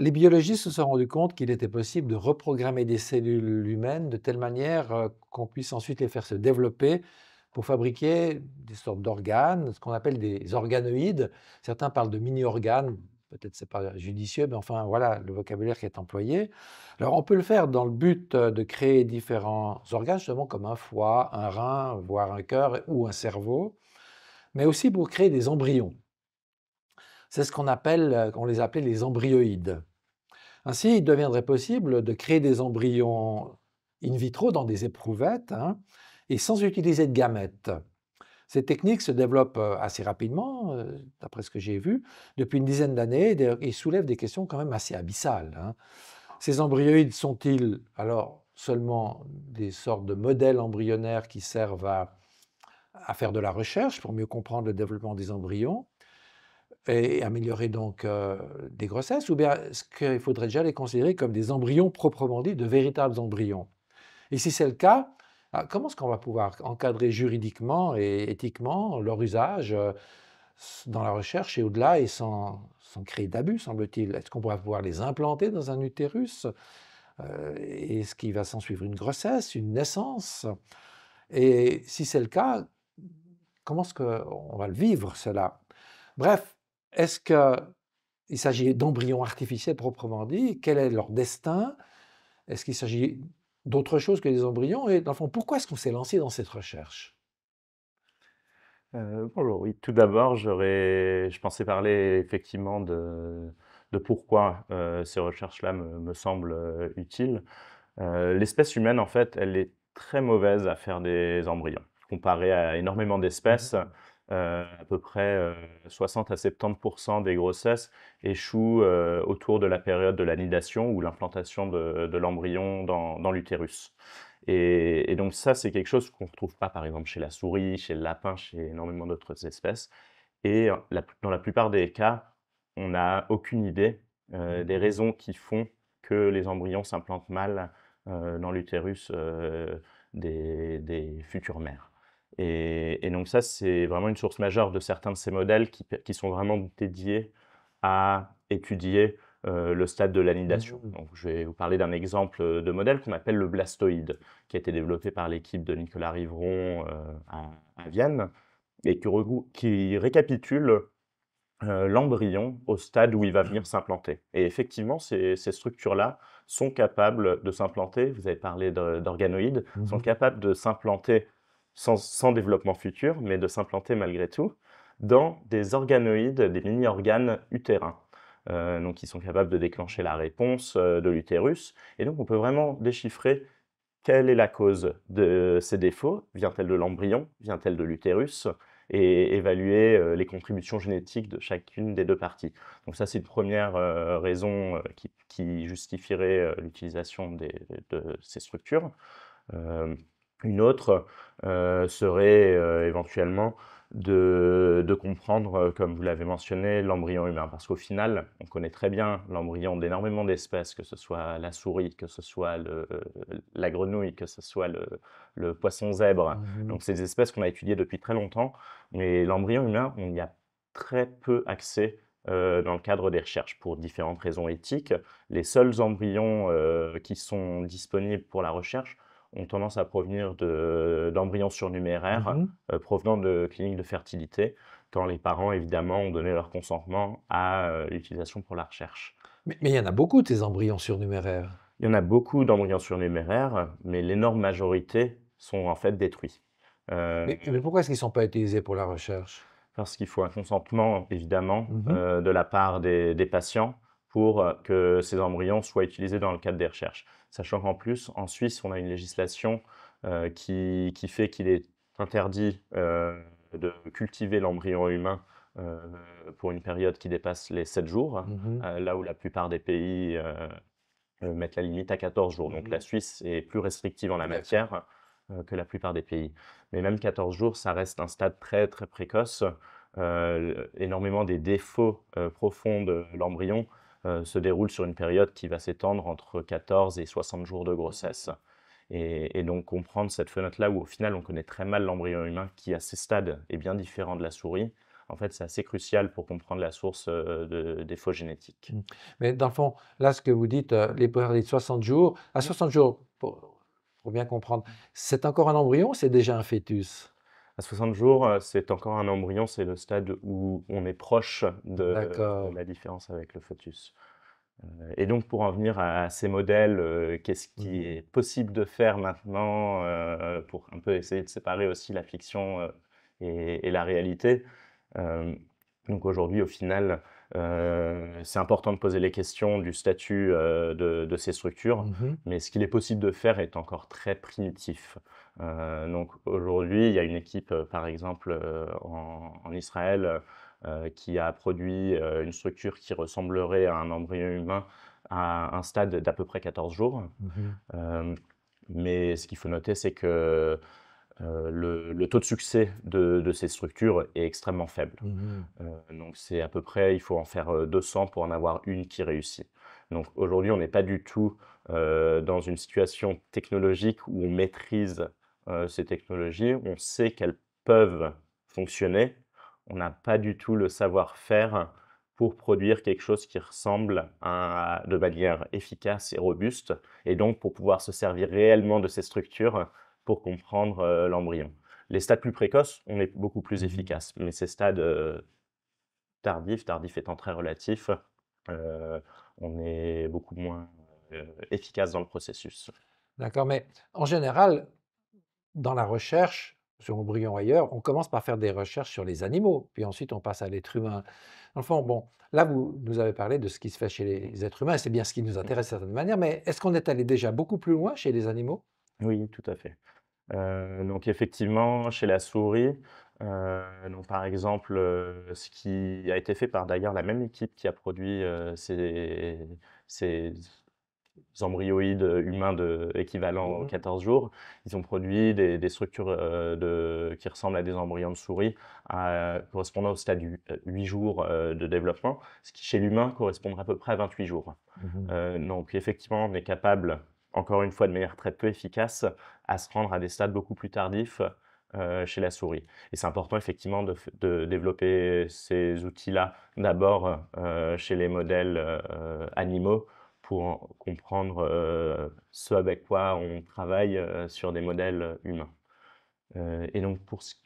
les biologistes se sont rendus compte qu'il était possible de reprogrammer des cellules humaines de telle manière qu'on puisse ensuite les faire se développer pour fabriquer des sortes d'organes, ce qu'on appelle des organoïdes. Certains parlent de mini-organes, peut-être c'est pas judicieux, mais enfin voilà le vocabulaire qui est employé. Alors on peut le faire dans le but de créer différents organes, justement comme un foie, un rein, voire un cœur ou un cerveau, mais aussi pour créer des embryons. C'est ce qu'on appelle, on les appelait les embryoïdes. Ainsi, il deviendrait possible de créer des embryons in vitro dans des éprouvettes, hein, et sans utiliser de gamètes. Cette technique se développe assez rapidement, d'après ce que j'ai vu, depuis une dizaine d'années, et soulève des questions quand même assez abyssales, hein. Ces embryoïdes sont-ils alors seulement des sortes de modèles embryonnaires qui servent à faire de la recherche pour mieux comprendre le développement des embryons et améliorer donc des grossesses, ou bien est-ce qu'il faudrait déjà les considérer comme des embryons proprement dits, de véritables embryons? Et si c'est le cas, comment est-ce qu'on va pouvoir encadrer juridiquement et éthiquement leur usage dans la recherche et au-delà, et sans créer d'abus, semble-t-il? Est-ce qu'on pourra pouvoir les implanter dans un utérus? Est-ce qu'il va s'en suivre une grossesse, une naissance? Et si c'est le cas, comment est-ce qu'on va le vivre, cela? Bref, est-ce qu'il s'agit d'embryons artificiels proprement dit? Quel est leur destin? Est-ce qu'il s'agit d'autre chose que des embryons? Et dans le fond, pourquoi est-ce qu'on s'est lancé dans cette recherche? Bonjour, oui, tout d'abord, je pensais parler effectivement de pourquoi ces recherches-là me semblent utiles. L'espèce humaine, en fait, elle est très mauvaise à faire des embryons. Comparé à énormément d'espèces, Mmh. à peu près 60 à 70% des grossesses échouent autour de la période de la nidation ou l'implantation de l'embryon dans l'utérus. Et donc ça, c'est quelque chose qu'on ne retrouve pas, par exemple, chez la souris, chez le lapin, chez énormément d'autres espèces. Et dans la plupart des cas, on n'a aucune idée des raisons qui font que les embryons s'implantent mal dans l'utérus des futures mères. Et donc ça, c'est vraiment une source majeure de certains de ces modèles qui sont vraiment dédiés à étudier le stade de l'anidation. Mmh. Donc, je vais vous parler d'un exemple de modèle qu'on appelle le blastoïde, qui a été développé par l'équipe de Nicolas Rivron à Vienne, et qui récapitule l'embryon au stade où il va venir s'implanter. Et effectivement, ces structures-là sont capables de s'implanter, vous avez parlé d'organoïdes, sont Mmh. capables de s'implanter sans développement futur, mais de s'implanter malgré tout dans des organoïdes, des mini-organes utérins. Donc, ils sont capables de déclencher la réponse de l'utérus. Et donc, on peut vraiment déchiffrer quelle est la cause de ces défauts? Vient-elle de l'embryon? Vient-elle de l'utérus? Et évaluer les contributions génétiques de chacune des deux parties. Donc ça, c'est une première raison qui justifierait l'utilisation de ces structures. Euh, une autre serait éventuellement de comprendre, comme vous l'avez mentionné, l'embryon humain. Parce qu'au final, on connaît très bien l'embryon d'énormément d'espèces, que ce soit la souris, que ce soit la grenouille, que ce soit le poisson zèbre. Mmh. Donc, c'est des espèces qu'on a étudiées depuis très longtemps. Mais l'embryon humain, on y a très peu accès dans le cadre des recherches pour différentes raisons éthiques. Les seuls embryons qui sont disponibles pour la recherche ont tendance à provenir d'embryons surnuméraires Mmh. provenant de cliniques de fertilité, quand les parents, évidemment, ont donné leur consentement à l'utilisation pour la recherche. Mais il y en a beaucoup de ces embryons surnuméraires. Il y en a beaucoup d'embryons surnuméraires, mais l'énorme majorité sont en fait détruits. Euh, Mais pourquoi est-ce qu'ils ne sont pas utilisés pour la recherche? Parce qu'il faut un consentement, évidemment, Mmh. de la part des patients pour que ces embryons soient utilisés dans le cadre des recherches. Sachant qu'en plus, en Suisse, on a une législation qui fait qu'il est interdit de cultiver l'embryon humain euh, pour une période qui dépasse les 7 jours, Mmh. là où la plupart des pays mettent la limite à 14 jours. Donc la Mmh. Suisse est plus restrictive en la D'accord. matière que la plupart des pays. Mais même 14 jours, ça reste un stade très très précoce. Énormément des défauts profonds de l'embryon se déroulent sur une période qui va s'étendre entre 14 et 60 jours de grossesse. Mmh. Et donc comprendre cette fenêtre-là où au final on connaît très mal l'embryon humain qui à ces stades est bien différent de la souris, En fait, c'est assez crucial pour comprendre la source de défauts génétiques. Mais dans le fond, là, ce que vous dites, les périodes de 60 jours, à 60 jours, pour bien comprendre, c'est encore un embryon ou c'est déjà un fœtus? À 60 jours, c'est encore un embryon, c'est le stade où on est proche de D'accord. la différence avec le fœtus. Et donc pour en venir à ces modèles, qu'est-ce qui Mmh. est possible de faire maintenant, pour un peu essayer de séparer aussi la fiction, et la réalité? Hem, donc aujourd'hui, au final, c'est important de poser les questions du statut, de ces structures, Mmh. mais ce qu'il est possible de faire est encore très primitif. Donc aujourd'hui, il y a une équipe, par exemple, en Israël, qui a produit, une structure qui ressemblerait à un embryon humain à un stade d'à peu près 14 jours. Mmh. Hem, mais ce qu'il faut noter, c'est que, le taux de succès de ces structures est extrêmement faible. Mmh. Donc c'est à peu près il faut en faire, 200 pour en avoir une qui réussit. Donc aujourd'hui, on n'est pas du tout, dans une situation technologique où on maîtrise, ces technologies. On sait qu'elles peuvent fonctionner. On n'a pas du tout le savoir-faire pour produire quelque chose qui ressemble à de manière efficace et robuste et donc pour pouvoir se servir réellement de ces structures pour comprendre, l'embryon. Les stades plus précoces, on est beaucoup plus Mmh. efficace, mais ces stades, tardifs étant très relatif, heu, on est beaucoup moins, efficace dans le processus. D'accord, mais en général, dans la recherche, sur embryon ou ailleurs, on commence par faire des recherches sur les animaux, puis ensuite on passe à l'être humain. Dans le fond, bon, là, vous nous avez parlé de ce qui se fait chez les êtres humains, et c'est bien ce qui nous intéresse d'une certaine manière, mais est-ce qu'on est allé déjà beaucoup plus loin chez les animaux? Oui, tout à fait. Donc effectivement, chez la souris, donc par exemple, ce qui a été fait par d'ailleurs la même équipe qui a produit, ces embryoïdes, humains équivalents aux Mmh. 14 jours. Ils ont produit des structures, qui ressemblent à des embryons de souris, correspondant au stade 8 jours, de développement, ce qui chez l'humain correspondrait à peu près à 28 jours. Mmh. Donc effectivement, on est capable, encore une fois de manière très peu efficace, à se rendre à des stades beaucoup plus tardifs, chez la souris. Et c'est important effectivement de développer ces outils-là d'abord, chez les modèles, animaux pour comprendre, ce avec quoi on travaille, sur des modèles, humains. Et donc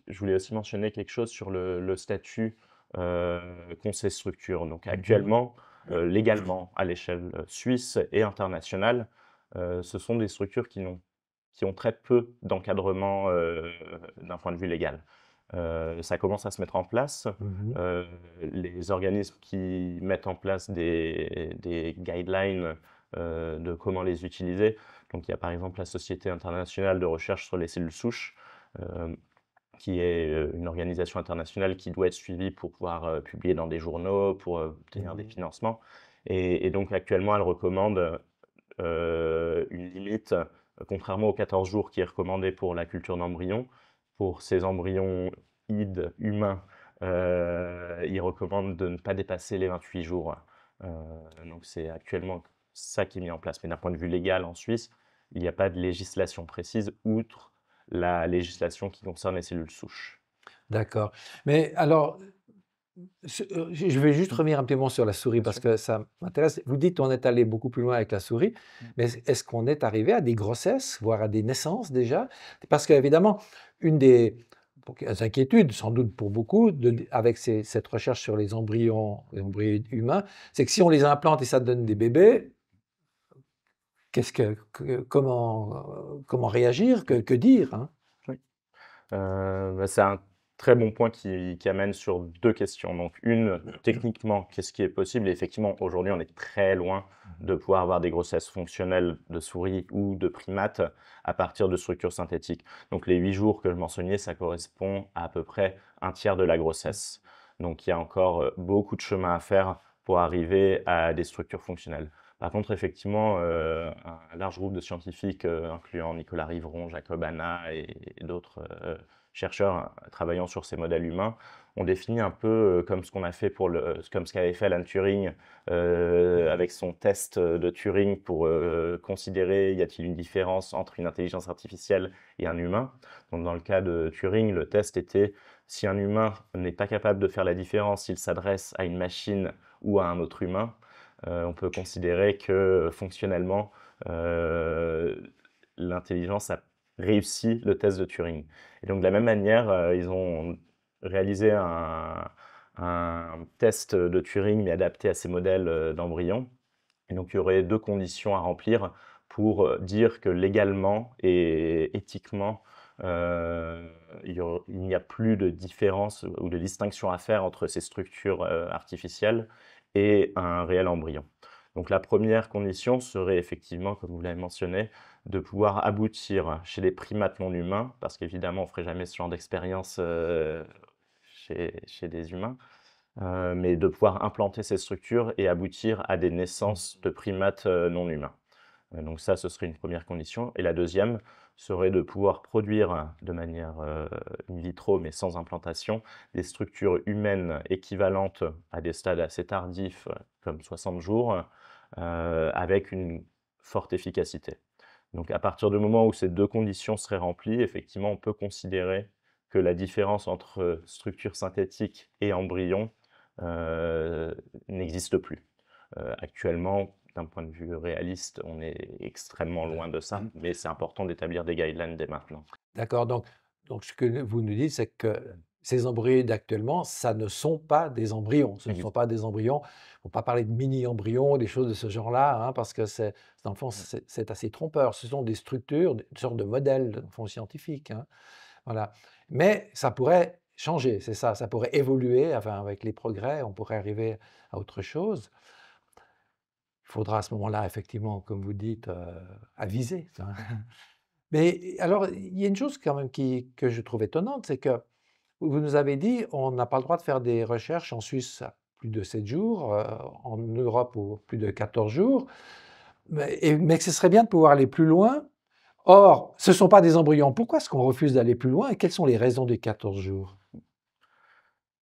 je voulais aussi mentionner quelque chose sur le statut, qu'ont ces structures. Donc Mmh. actuellement, légalement à l'échelle, suisse et internationale, ce sont des structures qui ont très peu d'encadrement, d'un point de vue légal. Ça commence à se mettre en place. Mmh. Heu, les organismes qui mettent en place des guidelines, de comment les utiliser. Donc il y a par exemple la Société internationale de recherche sur les cellules souches, hem, qui est, une organisation internationale qui doit être suivie pour pouvoir, publier dans des journaux, pour, obtenir des Mmh. financements et donc actuellement elle recommande, une limite, contrairement aux 14 jours qui est recommandé pour la culture d'embryons. Pour ces embryons ides humains, ils recommandent de ne pas dépasser les 28 jours. Heu, donc c'est actuellement ça qui est mis en place. Mais d'un point de vue légal en Suisse, il n'y a pas de législation précise outre la législation qui concerne les cellules souches. D'accord. Mais alors, je vais juste Mmh, revenir un petit moment sur la souris bien parce sûr. que ça m'intéresse. Vous dites on est allé beaucoup plus loin avec la souris, Mmh. mais est-ce qu'on est arrivé à des grossesses, voire à des naissances déjà? Parce qu'évidemment, une des inquiétudes, sans doute pour beaucoup, avec cette recherche sur les embryons humains, c'est que si on les implante et ça donne des bébés, comment réagir? Que dire, hein? Oui. C'est un très bon point qui amène sur 2 questions. Donc une, techniquement, qu'est-ce qui est possible? Et effectivement, aujourd'hui, on est très loin de pouvoir avoir des grossesses fonctionnelles de souris ou de primates à partir de structures synthétiques. Donc les 8 jours que je mentionnais, ça correspond à peu près un tiers de la grossesse. Donc il y a encore, beaucoup de chemin à faire pour arriver à des structures fonctionnelles. Par contre, effectivement, un large groupe de scientifiques, incluant Nicolas Rivron, Jacob Hanna et d'autres chercheurs travaillant sur ces modèles humains, ont défini un peu comme ce qu'on a fait comme ce qu'avait fait Alan Turing avec son test de Turing pour considérer y a-t-il une différence entre une intelligence artificielle et un humain. Donc, dans le cas de Turing, le test était si un humain n'est pas capable de faire la différence s'il s'adresse à une machine ou à un autre humain, on peut considérer que fonctionnellement, l'intelligence a réussi le test de Turing. Et donc de la même manière, ils ont réalisé un test de Turing mais adapté à ces modèles d'embryons. Et donc il y aurait deux conditions à remplir pour dire que légalement et éthiquement, il n'y a plus de différence ou de distinction à faire entre ces structures artificielles et un réel embryon. Donc la première condition serait effectivement, comme vous l'avez mentionné, de pouvoir aboutir chez des primates non humains, parce qu'évidemment on ne ferait jamais ce genre d'expérience chez des humains, mais de pouvoir implanter ces structures et aboutir à des naissances de primates non humains. Donc ça, ce serait une première condition. Et la deuxième serait de pouvoir produire de manière in vitro, mais sans implantation, des structures humaines équivalentes à des stades assez tardifs, comme 60 jours, avec une forte efficacité. Donc à partir du moment où ces deux conditions seraient remplies, effectivement, on peut considérer que la différence entre structure synthétique et embryon n'existe plus. Actuellement, d'un point de vue réaliste, on est extrêmement loin de ça, mais c'est important d'établir des guidelines dès maintenant. D'accord, donc ce que vous nous dites, c'est que ces embryons actuellement, ça ne sont pas des embryons. Ce ne sont pas des embryons. Il ne faut pas parler de mini-embryons, des choses de ce genre-là, hein, parce que dans le fond, c'est assez trompeur. Ce sont des structures, une sorte de modèles dans le fond scientifique, hein, voilà. Mais ça pourrait changer, c'est ça. Ça pourrait évoluer. Enfin, avec les progrès, on pourrait arriver à autre chose. Il faudra à ce moment-là, effectivement, comme vous dites, aviser, hein. Mais alors, il y a une chose quand même que je trouve étonnante, c'est que vous nous avez dit, on n'a pas le droit de faire des recherches en Suisse à plus de 7 jours, en Europe au plus de 14 jours, mais que ce serait bien de pouvoir aller plus loin. Or, ce ne sont pas des embryons. Pourquoi est-ce qu'on refuse d'aller plus loin et quelles sont les raisons des 14 jours?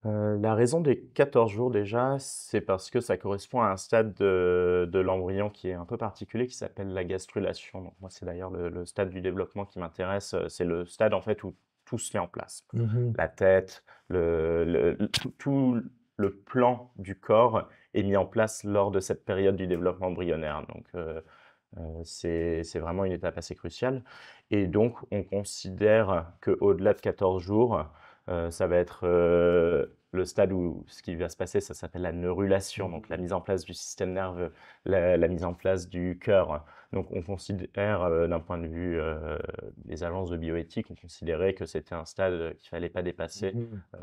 La raison des 14 jours déjà, c'est parce que ça correspond à un stade de l'embryon qui est un peu particulier, qui s'appelle la gastrulation. Donc moi, c'est d'ailleurs le stade du développement qui m'intéresse. C'est le stade en fait où tout se met en place. La tête, tout le plan du corps est mis en place lors de cette période du développement embryonnaire. Donc c'est vraiment une étape assez cruciale. Et donc on considère qu'au-delà de 14 jours, ça va être le stade où ce qui va se passer, ça s'appelle la neurulation, donc la mise en place du système nerveux, la mise en place du cœur. Donc on considère, d'un point de vue des agences de bioéthique, on considérait que c'était un stade qu'il ne fallait pas dépasser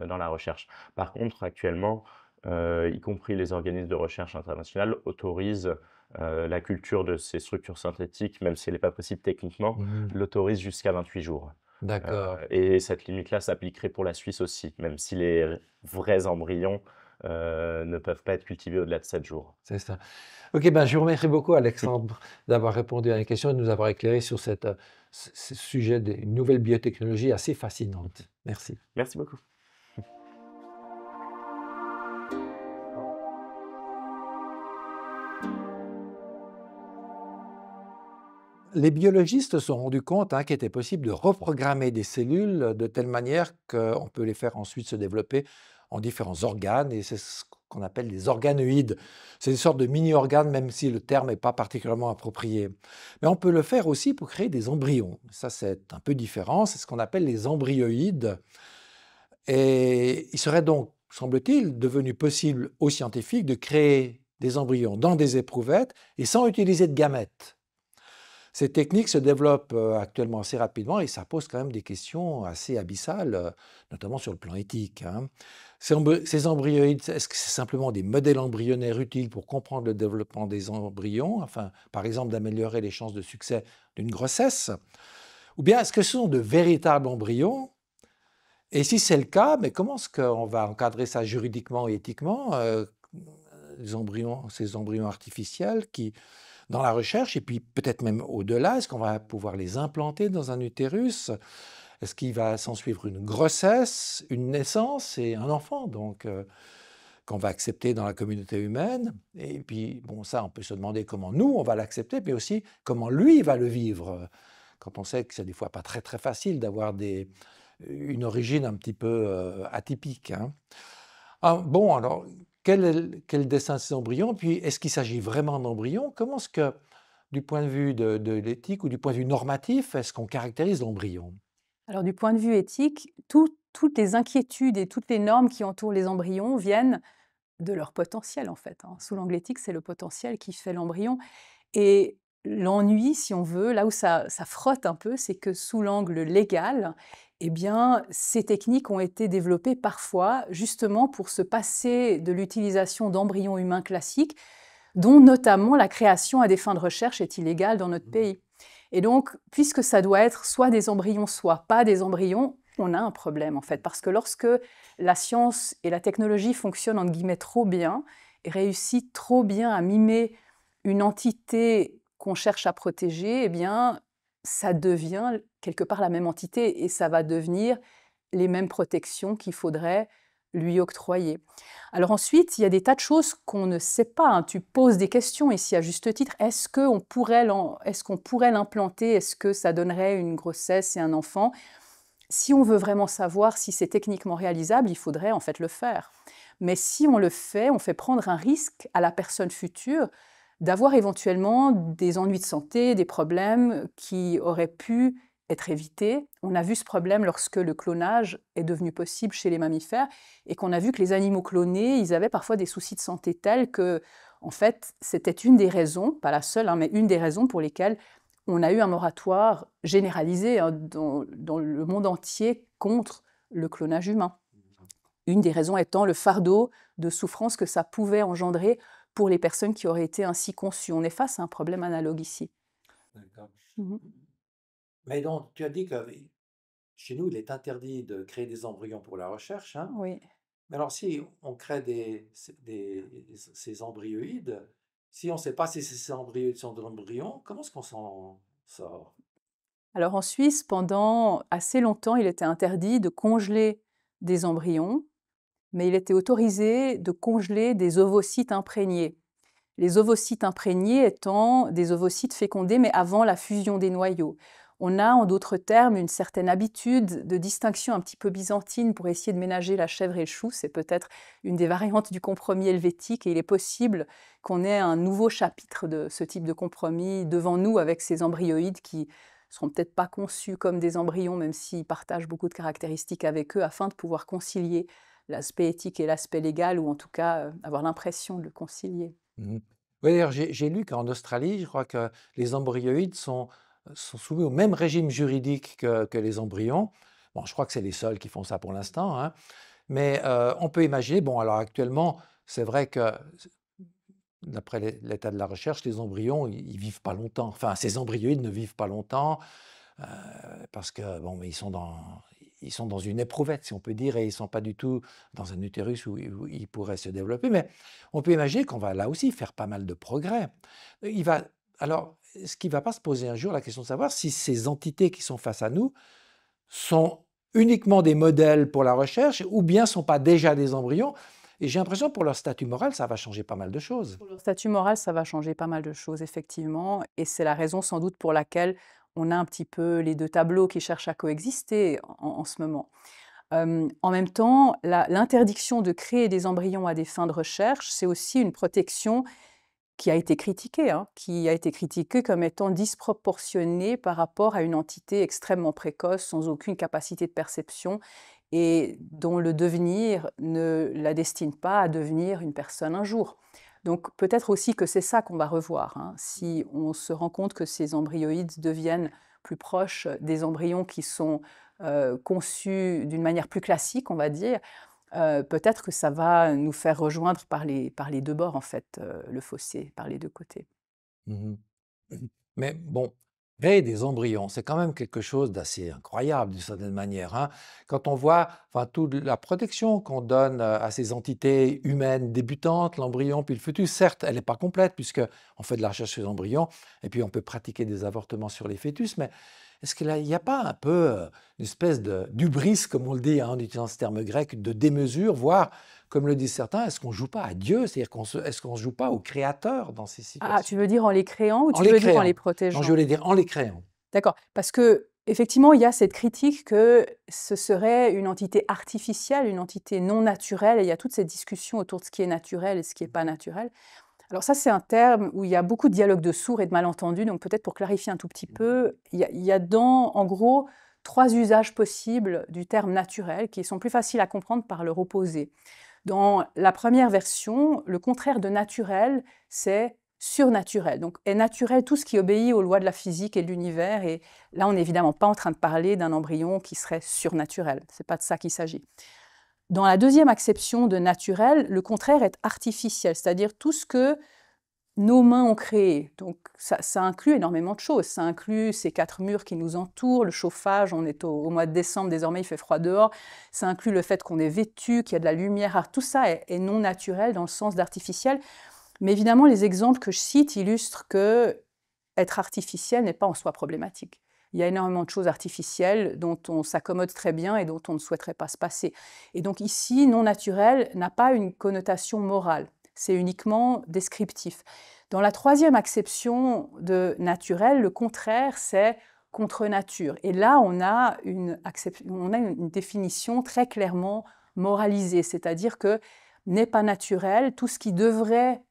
dans la recherche. Par contre, actuellement, y compris les organismes de recherche internationaux autorisent la culture de ces structures synthétiques, même si elle n'est pas possible techniquement, l'autorise jusqu'à 28 jours. D'accord. Et cette limite-là s'appliquerait pour la Suisse aussi, même si les vrais embryons ne peuvent pas être cultivés au-delà de 7 jours. C'est ça. Ok, ben, je vous remercie beaucoup, Alexandre, d'avoir répondu à la question et de nous avoir éclairé sur ce sujet des nouvelles biotechnologies assez fascinantes. Merci. Merci beaucoup. Les biologistes se sont rendus compte qu'il était possible de reprogrammer des cellules de telle manière qu'on peut les faire ensuite se développer en différents organes, et c'est ce qu'on appelle des organoïdes. C'est une sorte de mini-organes, même si le terme n'est pas particulièrement approprié. Mais on peut le faire aussi pour créer des embryons. Ça, c'est un peu différent, c'est ce qu'on appelle les embryoïdes. Et il serait donc, semble-t-il, devenu possible aux scientifiques de créer des embryons dans des éprouvettes et sans utiliser de gamètes. Ces techniques se développent actuellement assez rapidement et ça pose quand même des questions assez abyssales, notamment sur le plan éthique, hein. Ces embryoïdes, est-ce que c'est simplement des modèles embryonnaires utiles pour comprendre le développement des embryons, enfin, par exemple d'améliorer les chances de succès d'une grossesse? Ou bien est-ce que ce sont de véritables embryons? Et si c'est le cas, mais comment est-ce qu'on va encadrer ça juridiquement et éthiquement? ces embryons artificiels qui, dans la recherche, et puis peut-être même au-delà, est-ce qu'on va pouvoir les implanter dans un utérus? Est-ce qu'il va s'en suivre une grossesse, une naissance et un enfant, donc qu'on va accepter dans la communauté humaine? Et puis, bon, ça, on peut se demander comment nous, on va l'accepter, mais aussi comment lui va le vivre, quand on sait que c'est des fois pas très, très facile d'avoir une origine un petit peu atypique, hein. Ah, bon, alors, quel destin de ces embryons? Puis, est-ce qu'il s'agit vraiment d'embryons? Comment est-ce que, du point de vue de l'éthique ou du point de vue normatif, est-ce qu'on caractérise l'embryon? Alors du point de vue éthique, toutes les inquiétudes et toutes les normes qui entourent les embryons viennent de leur potentiel en fait, hein. Sous l'angle éthique, c'est le potentiel qui fait l'embryon et l'ennui, si on veut, là où ça frotte un peu, c'est que sous l'angle légal, eh bien, ces techniques ont été développées parfois justement pour se passer de l'utilisation d'embryons humains classiques, dont notamment la création à des fins de recherche est illégale dans notre pays. Et donc, puisque ça doit être soit des embryons, soit pas des embryons, on a un problème en fait, parce que lorsque la science et la technologie fonctionnent entre guillemets trop bien et réussissent trop bien à mimer une entité qu'on cherche à protéger, eh bien, ça devient quelque part la même entité et ça va devenir les mêmes protections qu'il faudrait lui octroyer. Alors ensuite, il y a des tas de choses qu'on ne sait pas, hein. Tu poses des questions ici à juste titre. Est-ce qu'on pourrait l'implanter? Est-ce que ça donnerait une grossesse et un enfant? Si on veut vraiment savoir si c'est techniquement réalisable, il faudrait en fait le faire. Mais si on le fait, on fait prendre un risque à la personne future d'avoir éventuellement des ennuis de santé, des problèmes qui auraient pu être évités. On a vu ce problème lorsque le clonage est devenu possible chez les mammifères et qu'on a vu que les animaux clonés, ils avaient parfois des soucis de santé tels que, en fait, c'était une des raisons, pas la seule, hein, mais une des raisons pour lesquelles on a eu un moratoire généralisé, hein, dans le monde entier contre le clonage humain. Une des raisons étant le fardeau de souffrance que ça pouvait engendrer pour les personnes qui auraient été ainsi conçues. On est face à un problème analogue ici. D'accord. Mmh. Mais donc, tu as dit que chez nous, il est interdit de créer des embryons pour la recherche, hein? Oui. Mais alors, si on crée ces embryоïdes, si on ne sait pas si ces embryoïdes sont des embryons, comment est-ce qu'on s'en sort? Alors en Suisse, pendant assez longtemps, il était interdit de congeler des embryons, mais il était autorisé de congeler des ovocytes imprégnés. Les ovocytes imprégnés étant des ovocytes fécondés, mais avant la fusion des noyaux. On a, en d'autres termes, une certaine habitude de distinction un petit peu byzantine pour essayer de ménager la chèvre et le chou. C'est peut-être une des variantes du compromis helvétique et il est possible qu'on ait un nouveau chapitre de ce type de compromis devant nous avec ces embryoïdes qui seront peut-être pas conçus comme des embryons, même s'ils partagent beaucoup de caractéristiques avec eux, afin de pouvoir concilier l'aspect éthique et l'aspect légal, ou en tout cas avoir l'impression de le concilier. Mmh. Oui, d'ailleurs, j'ai lu qu'en Australie, je crois que les embryoïdes sont soumis au même régime juridique que les embryons. Bon, je crois que c'est les seuls qui font ça pour l'instant, hein. Mais on peut imaginer, bon, alors actuellement, c'est vrai que d'après l'état de la recherche, les embryons, ils vivent pas longtemps. Enfin, ces embryoïdes ne vivent pas longtemps. Heu, parce que bon, mais ils sont dans une éprouvette, si on peut dire, et ils sont pas du tout dans un utérus où ils pourraient se développer. Mais on peut imaginer qu'on va là aussi faire pas mal de progrès. Il va alors, est-ce qu'il va pas se poser un jour la question de savoir si ces entités qui sont face à nous sont uniquement des modèles pour la recherche ou bien sont pas déjà des embryons? Et j'ai l'impression pour leur statut moral, ça va changer pas mal de choses. Pour leur statut moral, ça va changer pas mal de choses, effectivement, et c'est la raison sans doute pour laquelle on a un petit peu les 2 tableaux qui cherchent à coexister en ce moment. En même temps, l'interdiction de créer des embryons à des fins de recherche, c'est aussi une protection qui a été critiquée, hein, qui a été critiquée comme étant disproportionnée par rapport à une entité extrêmement précoce, sans aucune capacité de perception et dont le devenir ne la destine pas à devenir une personne un jour. Donc peut-être aussi que c'est ça qu'on va revoir, hein. Si on se rend compte que ces embryoïdes deviennent plus proches des embryons qui sont conçus d'une manière plus classique, on va dire, peut-être que ça va nous faire rejoindre par les 2 bords en fait, le fossé, par les 2 côtés. Mmh. Mais bon, Créer des embryons, c'est quand même quelque chose d'assez incroyable d'une certaine manière, hein. Quand on voit, enfin, toute la protection qu'on donne, à ces entités humaines débutantes, l'embryon puis le fœtus, certes, elle n'est pas complète puisqu'on fait de la recherche sur les embryons et puis on peut pratiquer des avortements sur les fœtus, mais est-ce qu'il y a pas un peu, une espèce de d'hubris, comme on le dit, hein, en utilisant ce terme grec, de démesure, voire, comme le disent certains, est-ce qu'on ne joue pas à Dieu? C'est-à-dire est-ce qu'on ne joue pas au Créateur dans ces Ah, tu situations? veux dire en les créant ou En tu les veux dire en les créant. Non, je protégeant? voulais dire en les créant. D'accord, parce que effectivement, il y a cette critique que ce serait une entité artificielle, une entité non naturelle, et il y a toute cette discussion autour de ce qui est naturel et ce qui n'est pas naturel. Alors ça, c'est un terme où il y a beaucoup de dialogues de sourds et de malentendus, donc peut-être pour clarifier un tout petit peu, il y a en gros, 3 usages possibles du terme naturel qui sont plus faciles à comprendre par leur opposé. Dans la première version, le contraire de naturel, c'est surnaturel. Donc est naturel tout ce qui obéit aux lois de la physique et de l'univers, et là, on n'est évidemment pas en train de parler d'un embryon qui serait surnaturel. C'est pas de ça qu'il s'agit. Dans la deuxième acception de naturel, le contraire est artificiel, c'est-à-dire tout ce que nos mains ont créé. Donc ça inclut énormément de choses. Ça inclut ces 4 murs qui nous entourent, le chauffage, on est au mois de décembre, désormais il fait froid dehors. Ça inclut le fait qu'on est vêtu, qu'il y a de la lumière. Alors, tout ça est non naturel dans le sens d'artificiel. Mais évidemment, les exemples que je cite illustrent que être artificiel n'est pas en soi problématique. Il y a énormément de choses artificielles dont on s'accommode très bien et dont on ne souhaiterait pas se passer. Et donc ici, non naturel n'a pas une connotation morale, c'est uniquement descriptif. Dans la troisième acception de naturel, le contraire, c'est contre nature. Et là, on a une définition très clairement moralisée, c'est-à-dire que n'est pas naturel tout ce qui devrait,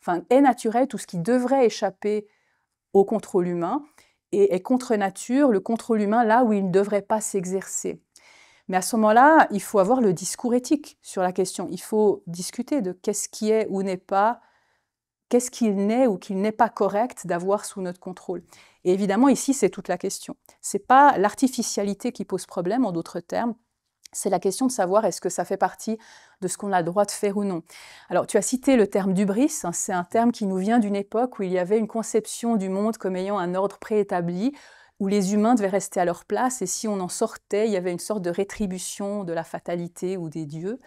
enfin, est naturel tout ce qui devrait échapper au contrôle humain, et est contre nature le contrôle humain là où il ne devrait pas s'exercer. Mais à ce moment-là, il faut avoir le discours éthique sur la question. Il faut discuter de qu'est-ce qui est ou n'est pas, qu'est-ce qu'il n'est ou qu'il n'est pas correct d'avoir sous notre contrôle. Et évidemment, ici, c'est toute la question. Ce n'est pas l'artificialité qui pose problème, en d'autres termes, c'est la question de savoir est-ce que ça fait partie de ce qu'on a le droit de faire ou non. Alors, tu as cité le terme d'hubris, hein, c'est un terme qui nous vient d'une époque où il y avait une conception du monde comme ayant un ordre préétabli, où les humains devaient rester à leur place, et si on en sortait, il y avait une sorte de rétribution de la fatalité ou des dieux.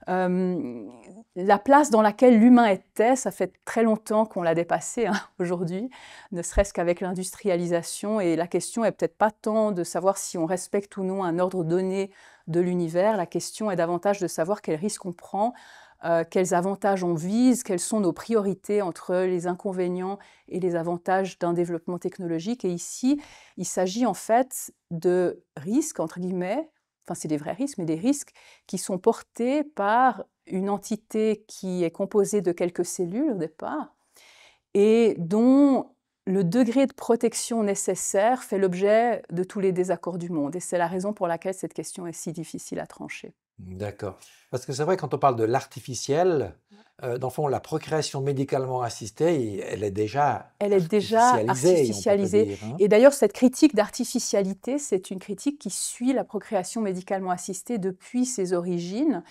La place dans laquelle l'humain était, ça fait très longtemps qu'on l'a dépassé, hein, aujourd'hui, ne serait-ce qu'avec l'industrialisation, et la question est peut-être pas tant de savoir si on respecte ou non un ordre donné de l'univers, la question est davantage de savoir quels risques on prend, quels avantages on vise, quelles sont nos priorités entre les inconvénients et les avantages d'un développement technologique. Et ici, il s'agit en fait de risques, entre guillemets, enfin c'est des vrais risques, mais des risques qui sont portés par une entité qui est composée de quelques cellules au départ, et dont le degré de protection nécessaire fait l'objet de tous les désaccords du monde. Et c'est la raison pour laquelle cette question est si difficile à trancher. D'accord. Parce que c'est vrai, quand on parle de l'artificiel, dans le fond, la procréation médicalement assistée, elle est déjà Elle est déjà artificialisée, on pourrait artificialisée. dire, hein. Et d'ailleurs, cette critique d'artificialité, c'est une critique qui suit la procréation médicalement assistée depuis ses origines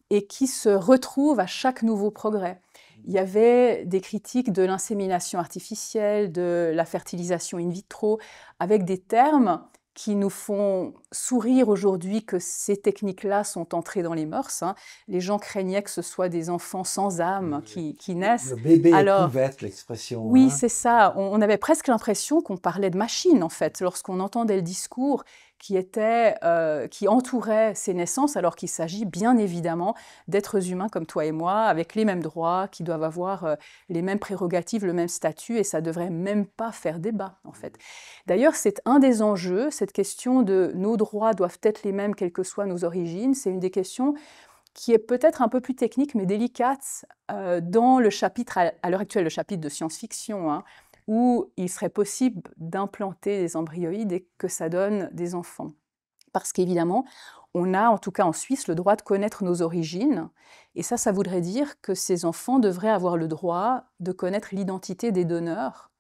et qui se retrouve à chaque nouveau progrès. Il y avait des critiques de l'insémination artificielle, de la fertilisation in vitro, avec des termes qui nous font sourire aujourd'hui que ces techniques-là sont entrées dans les mœurs, hein. Les gens craignaient que ce soit des enfants sans âme qui naissent. Le bébé Alors, éprouvette, l'expression, oui, hein. c'est ça. On avait presque l'impression qu'on parlait de machine, en fait, lorsqu'on entendait le discours qui entourait ces naissances, alors qu'il s'agit bien évidemment d'êtres humains comme toi et moi, avec les mêmes droits, qui doivent avoir les mêmes prérogatives, le même statut, et ça ne devrait même pas faire débat, en fait. D'ailleurs, c'est un des enjeux, cette question de nos droits doivent être les mêmes, quelles que soient nos origines. C'est une des questions qui est peut-être un peu plus technique, mais délicate, dans le chapitre, à l'heure actuelle, le chapitre de science-fiction, hein, où il serait possible d'implanter des embryoïdes et que ça donne des enfants. Parce qu'évidemment, on a, en tout cas en Suisse, le droit de connaître nos origines, et ça voudrait dire que ces enfants devraient avoir le droit de connaître l'identité des donneurs,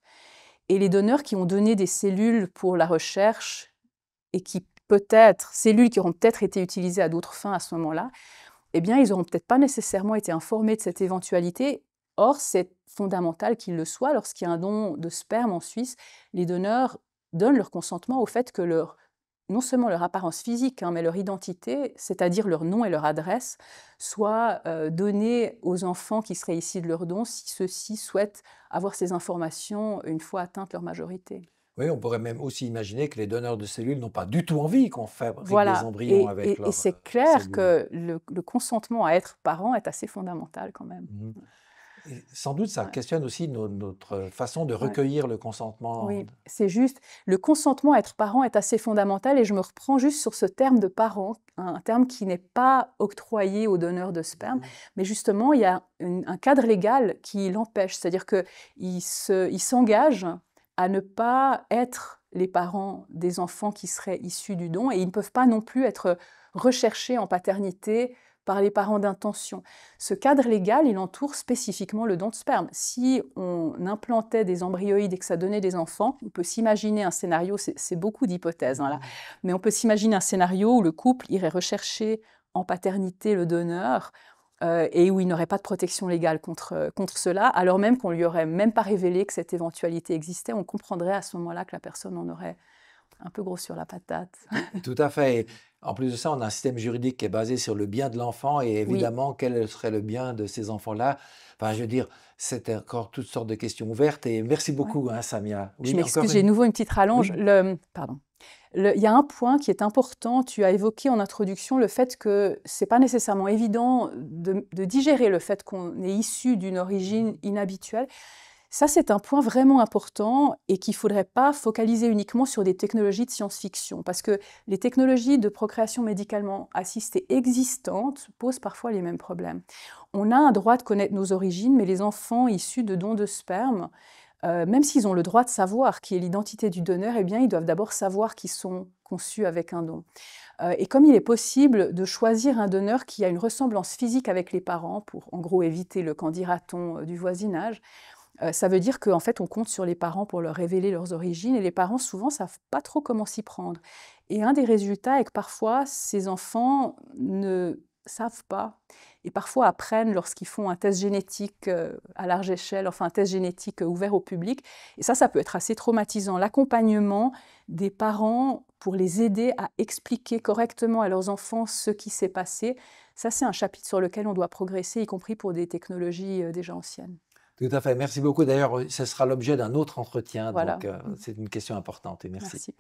et les donneurs qui ont donné des cellules pour la recherche, et cellules qui auront peut-être été utilisées à d'autres fins à ce moment-là, eh bien, ils n'auront peut-être pas nécessairement été informés de cette éventualité, Or, c'est fondamental qu'il le soit. Lorsqu'il y a un don de sperme en Suisse, les donneurs donnent leur consentement au fait que non seulement leur apparence physique, hein, mais leur identité, c'est-à-dire leur nom et leur adresse, soit donnée aux enfants qui seraient issus de leur don si ceux-ci souhaitent avoir ces informations une fois atteinte leur majorité. Oui, on pourrait même aussi imaginer que les donneurs de cellules n'ont pas du tout envie qu'on fabrique des Voilà, embryons avec et leurs c'est clair cellules. que le consentement à être parent est assez fondamental quand même. Mhm. Et sans doute, ça Ouais. questionne aussi notre façon de Ouais. recueillir le consentement. Oui, c'est juste. Le consentement à être parent est assez fondamental et je me reprends juste sur ce terme de parent, un terme qui n'est pas octroyé aux donneurs de sperme, mais justement, il y a un cadre légal qui l'empêche. C'est-à-dire qu'il s'engage à ne pas être les parents des enfants qui seraient issus du don et ils ne peuvent pas non plus être recherchés en paternité par les parents d'intention. Ce cadre légal, il entoure spécifiquement le don de sperme. Si on implantait des embryoïdes et que ça donnait des enfants, on peut s'imaginer un scénario, c'est beaucoup d'hypothèses, hein, là, mais on peut s'imaginer un scénario où le couple irait rechercher en paternité le donneur et où il n'aurait pas de protection légale contre cela, alors même qu'on lui aurait même pas révélé que cette éventualité existait. On comprendrait à ce moment-là que la personne en aurait un peu gros sur la patate. Tout à fait. Et en plus de ça, on a un système juridique qui est basé sur le bien de l'enfant et Oui. évidemment, quel serait le bien de ces enfants-là? Enfin, je veux dire, c'est encore toutes sortes de questions ouvertes et merci Ouais. beaucoup, hein, Samia. Je Oui, encore m'excuse, j'ai de nouveau une petite rallonge. Oui. Pardon. Il y a un point qui est important. Tu as évoqué en introduction le fait que c'est pas nécessairement évident de digérer le fait qu'on est issu d'une origine inhabituelle. Ça, c'est un point vraiment important et qu'il ne faudrait pas focaliser uniquement sur des technologies de science-fiction, parce que les technologies de procréation médicalement assistée existantes posent parfois les mêmes problèmes. On a un droit de connaître nos origines, mais les enfants issus de dons de sperme, même s'ils ont le droit de savoir qui est l'identité du donneur, eh bien, ils doivent d'abord savoir qu'ils sont conçus avec un don. Et comme il est possible de choisir un donneur qui a une ressemblance physique avec les parents, pour en gros éviter le qu'en dira-t-on du voisinage, ça veut dire qu'en fait, on compte sur les parents pour leur révéler leurs origines et les parents, souvent, savent pas trop comment s'y prendre. Et un des résultats est que parfois, ces enfants ne savent pas et parfois apprennent lorsqu'ils font un test génétique à large échelle, enfin un test génétique ouvert au public. Et ça peut être assez traumatisant. L'accompagnement des parents pour les aider à expliquer correctement à leurs enfants ce qui s'est passé, ça, c'est un chapitre sur lequel on doit progresser, y compris pour des technologies déjà anciennes. Tout à fait. Merci beaucoup. D'ailleurs, ce sera l'objet d'un autre entretien, Voilà. donc c'est une question importante et merci. Merci.